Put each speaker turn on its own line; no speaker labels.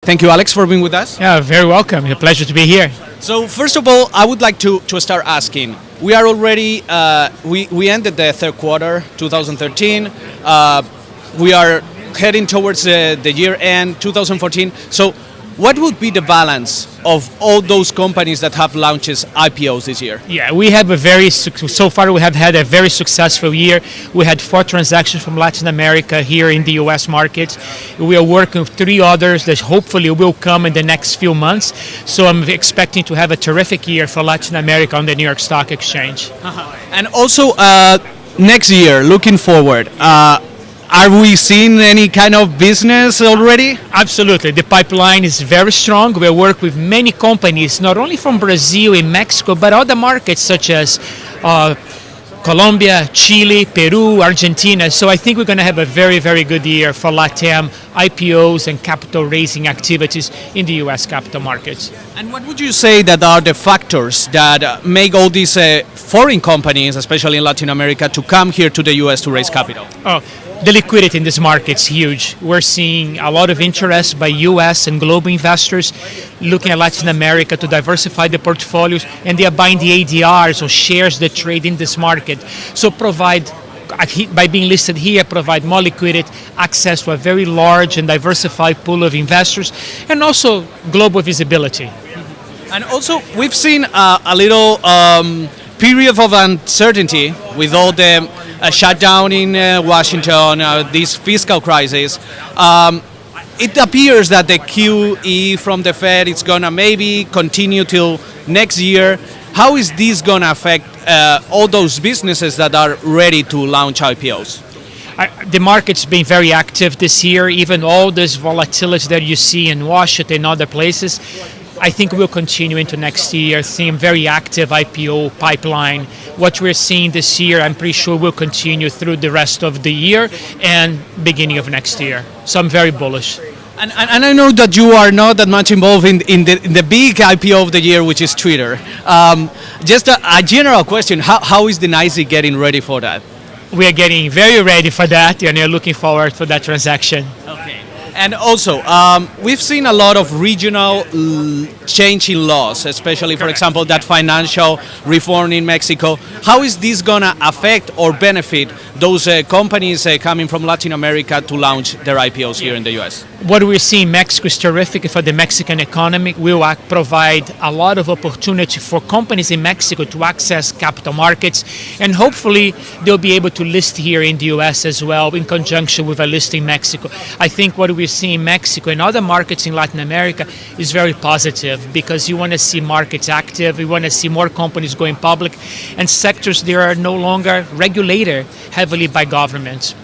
Thank you, Alex, for being with us.
Yeah, very welcome. A pleasure to be here.
So, first of all, I would like to start asking. We are already, we ended the third quarter, 2013. We are heading towards the year end, 2014. So, what would be the balance of all those companies that have launched IPOs this year?
Yeah, we have so far we have had a very successful year. We had 4 transactions from Latin America here in the US market. We are working with 3 others that hopefully will come in the next few months. So I'm expecting to have a terrific year for Latin America on the New York Stock Exchange.
And also, next year, looking forward, are we seeing any kind of business already?
Absolutely. The pipeline is very strong. We work with many companies, not only from Brazil and Mexico, but other markets such as Colombia, Chile, Peru, Argentina. So I think we're going to have a very, very good year for Latam IPOs and capital raising activities in the US capital markets.
And what would you say that are the factors that make all these foreign companies, especially in Latin America, to come here to the US to raise capital?
The liquidity in this market is huge. We're seeing a lot of interest by US and global investors looking at Latin America to diversify the portfolios, and they are buying the ADRs or shares that trade in this market. So by being listed here, provide more liquidity, access to a very large and diversified pool of investors, and also global visibility.
And also, we've seen a little period of uncertainty with all the shutdown in Washington, this fiscal crisis. It appears that the QE from the Fed is going to maybe continue till next year. How is this going to affect all those businesses that are ready to launch IPOs?
The market's been very active this year, even all this volatility that you see in Washington and other places. I think we'll continue into next year, seeing very active IPO pipeline. What we're seeing this year, I'm pretty sure will continue through the rest of the year and beginning of next year. So I'm very bullish.
And I know that you are not that much involved in the big IPO of the year, which is Twitter. Just a general question, how is the NYSE getting ready for that?
We are getting very ready for that, and we're looking forward for that transaction.
Okay. And also, we've seen a lot of regional change in laws, especially, for example, that financial reform in Mexico. How is this going to affect or benefit those companies coming from Latin America to launch their IPOs here in the US?
What we're seeing in Mexico is terrific for the Mexican economy. We will provide a lot of opportunity for companies in Mexico to access capital markets, and hopefully they'll be able to list here in the US as well in conjunction with a listing in Mexico. I think what we're seeing in Mexico and other markets in Latin America is very positive, because you want to see markets active, you want to see more companies going public, and sectors that are no longer regulated heavily by governments.